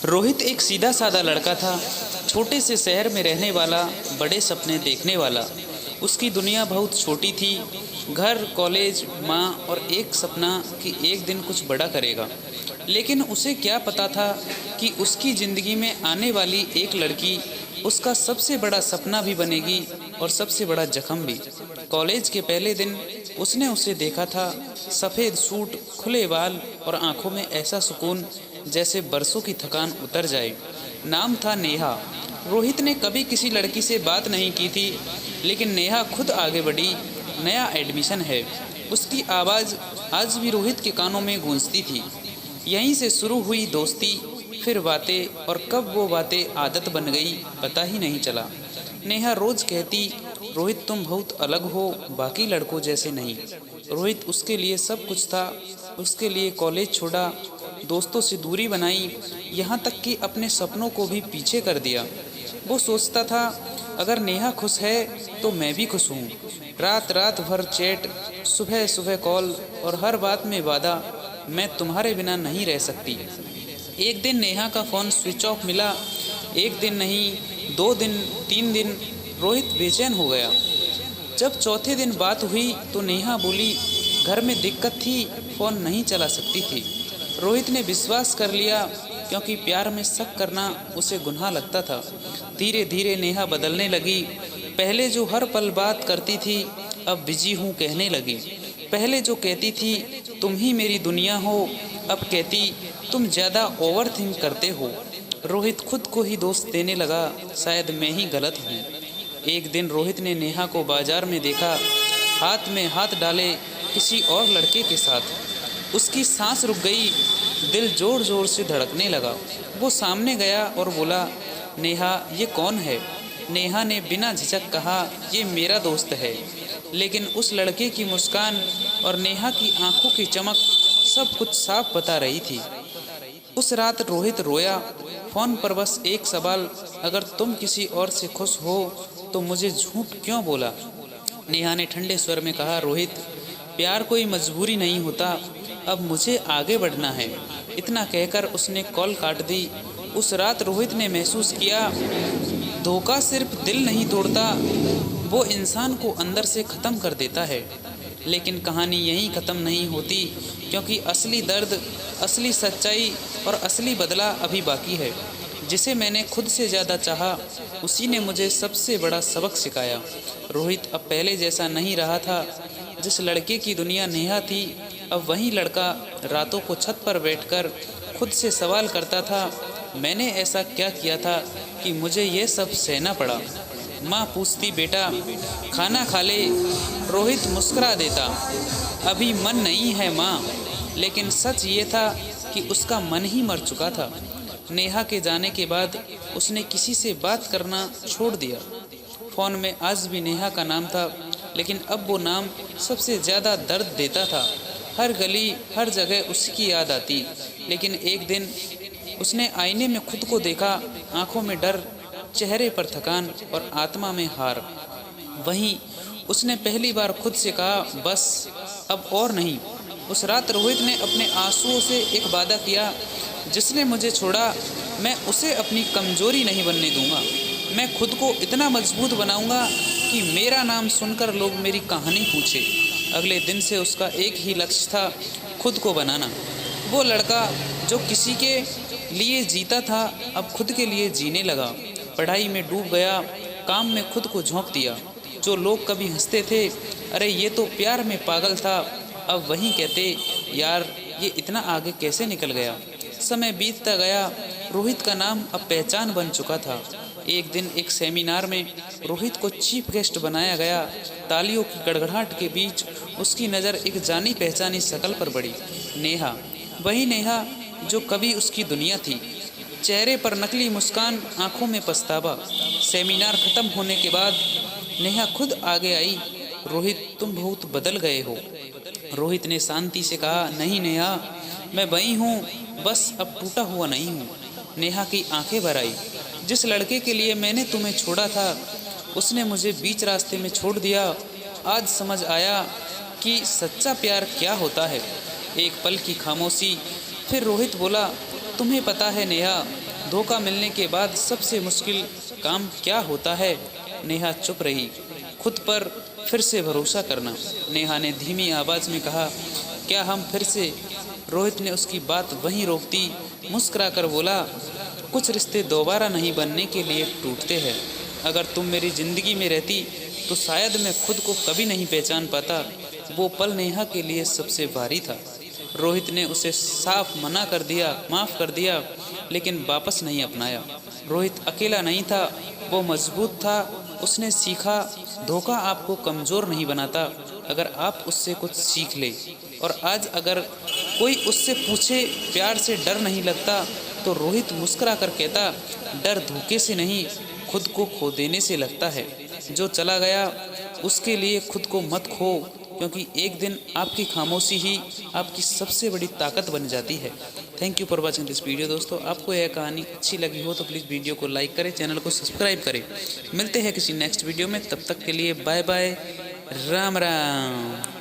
रोहित एक सीधा साधा लड़का था। छोटे से शहर में रहने वाला, बड़े सपने देखने वाला। उसकी दुनिया बहुत छोटी थी। घर, कॉलेज, माँ और एक सपना कि एक दिन कुछ बड़ा करेगा। लेकिन उसे क्या पता था कि उसकी ज़िंदगी में आने वाली एक लड़की उसका सबसे बड़ा सपना भी बनेगी और सबसे बड़ा जख्म भी। कॉलेज के पहले दिन उसने उसे देखा था। सफ़ेद सूट, खुले बाल और आंखों में ऐसा सुकून जैसे बरसों की थकान उतर जाए। नाम था नेहा। रोहित ने कभी किसी लड़की से बात नहीं की थी, लेकिन नेहा खुद आगे बढ़ी। नया एडमिशन है, उसकी आवाज़ आज भी रोहित के कानों में गूंजती थी। यहीं से शुरू हुई दोस्ती, फिर बातें, और कब वो बातें आदत बन गई पता ही नहीं चला। नेहा रोज़ कहती, रोहित तुम बहुत अलग हो, बाकी लड़कों जैसे नहीं। रोहित उसके लिए सब कुछ था। उसके लिए कॉलेज छोड़ा, दोस्तों से दूरी बनाई, यहाँ तक कि अपने सपनों को भी पीछे कर दिया। वो सोचता था, अगर नेहा खुश है तो मैं भी खुश हूँ। रात रात भर चैट, सुबह सुबह कॉल और हर बात में वादा, मैं तुम्हारे बिना नहीं रह सकती। एक दिन नेहा का फ़ोन स्विच ऑफ मिला। एक दिन नहीं, 2 दिन, 3 दिन। रोहित बेचैन हो गया। जब चौथे दिन बात हुई तो नेहा बोली, घर में दिक्कत थी, फ़ोन नहीं चला सकती थी। रोहित ने विश्वास कर लिया, क्योंकि प्यार में शक करना उसे गुनाह लगता था। धीरे धीरे नेहा बदलने लगी। पहले जो हर पल बात करती थी, अब बिजी हूँ कहने लगी। पहले जो कहती थी तुम ही मेरी दुनिया हो, अब कहती तुम ज़्यादा ओवर थिंक करते हो। रोहित खुद को ही दोस्त देने लगा, शायद मैं ही गलत हूँ। एक दिन रोहित ने नेहा को बाजार में देखा, हाथ में हाथ डाले किसी और लड़के के साथ। उसकी सांस रुक गई, दिल जोर जोर से धड़कने लगा। वो सामने गया और बोला, नेहा ये कौन है? नेहा ने बिना झिझक कहा, ये मेरा दोस्त है। लेकिन उस लड़के की मुस्कान और नेहा की आंखों की चमक सब कुछ साफ बता रही थी। उस रात रोहित रोया। फ़ोन पर बस एक सवाल, अगर तुम किसी और से खुश हो तो मुझे झूठ क्यों बोला? नेहा ने ठंडे स्वर में कहा, रोहित प्यार कोई मजबूरी नहीं होता, अब मुझे आगे बढ़ना है। इतना कहकर उसने कॉल काट दी। उस रात रोहित ने महसूस किया, धोखा सिर्फ दिल नहीं तोड़ता, वो इंसान को अंदर से ख़त्म कर देता है। लेकिन कहानी यहीं ख़त्म नहीं होती, क्योंकि असली दर्द, असली सच्चाई और असली बदला अभी बाकी है। जिसे मैंने खुद से ज़्यादा चाहा, उसी ने मुझे सबसे बड़ा सबक सिखाया। रोहित अब पहले जैसा नहीं रहा था। जिस लड़के की दुनिया नेहा थी, अब वही लड़का रातों को छत पर बैठकर खुद से सवाल करता था, मैंने ऐसा क्या किया था कि मुझे ये सब सहना पड़ा? माँ पूछती, बेटा खाना खा ले। रोहित मुस्कुरा देता, अभी मन नहीं है माँ। लेकिन सच ये था कि उसका मन ही मर चुका था। नेहा के जाने के बाद उसने किसी से बात करना छोड़ दिया। फ़ोन में आज भी नेहा का नाम था, लेकिन अब वो नाम सबसे ज़्यादा दर्द देता था। हर गली, हर जगह उसकी याद आती। लेकिन एक दिन उसने आईने में खुद को देखा, आंखों में डर, चेहरे पर थकान और आत्मा में हार। वहीं उसने पहली बार खुद से कहा, बस अब और नहीं। उस रात रोहित ने अपने आंसुओं से एक वादा किया, जिसने मुझे छोड़ा मैं उसे अपनी कमजोरी नहीं बनने दूंगा। मैं खुद को इतना मजबूत बनाऊंगा कि मेरा नाम सुनकर लोग मेरी कहानी पूछे। अगले दिन से उसका एक ही लक्ष्य था, खुद को बनाना। वो लड़का जो किसी के लिए जीता था, अब खुद के लिए जीने लगा। पढ़ाई में डूब गया, काम में खुद को झोंक दिया। जो लोग कभी हंसते थे, अरे ये तो प्यार में पागल था, अब वही कहते, यार ये इतना आगे कैसे निकल गया। समय बीतता गया, रोहित का नाम अब पहचान बन चुका था। एक दिन एक सेमिनार में रोहित को चीफ गेस्ट बनाया गया। तालियों की गड़गड़ाहट के बीच उसकी नज़र एक जानी पहचानी शक्ल पर पड़ी। नेहा, वही नेहा जो कभी उसकी दुनिया थी। चेहरे पर नकली मुस्कान, आंखों में पछतावा। सेमिनार खत्म होने के बाद नेहा खुद आगे आई, रोहित तुम बहुत बदल गए हो। रोहित ने शांति से कहा, नहीं नेहा, मैं वही हूँ, बस अब टूटा हुआ नहीं हूँ। नेहा की आंखें भर आई। जिस लड़के के लिए मैंने तुम्हें छोड़ा था, उसने मुझे बीच रास्ते में छोड़ दिया। आज समझ आया कि सच्चा प्यार क्या होता है। एक पल की खामोशी, फिर रोहित बोला, तुम्हें पता है नेहा, धोखा मिलने के बाद सबसे मुश्किल काम क्या होता है? नेहा चुप रही। खुद पर फिर से भरोसा करना, नेहा ने धीमी आवाज में कहा। क्या हम फिर से? रोहित ने उसकी बात वहीं रोक दी। मुस्कुरा कर बोला, कुछ रिश्ते दोबारा नहीं बनने के लिए टूटते हैं। अगर तुम मेरी जिंदगी में रहती तो शायद मैं खुद को कभी नहीं पहचान पाता। वो पल नेहा के लिए सबसे भारी था। रोहित ने उसे साफ मना कर दिया, माफ़ कर दिया, लेकिन वापस नहीं अपनाया। रोहित अकेला नहीं था, वो मजबूत था। उसने सीखा, धोखा आपको कमज़ोर नहीं बनाता अगर आप उससे कुछ सीख ले। और आज अगर कोई उससे पूछे प्यार से डर नहीं लगता, तो रोहित मुस्कुरा कर कहता, डर धोखे से नहीं, खुद को खो देने से लगता है। जो चला गया उसके लिए खुद को मत खो, क्योंकि एक दिन आपकी खामोशी ही आपकी सबसे बड़ी ताकत बन जाती है। Thank you for watching this video. दोस्तों, आपको यह कहानी अच्छी लगी हो तो प्लीज़ वीडियो को लाइक करें, चैनल को सब्सक्राइब करें। मिलते हैं किसी नेक्स्ट वीडियो में, तब तक के लिए बाय बाय, राम राम।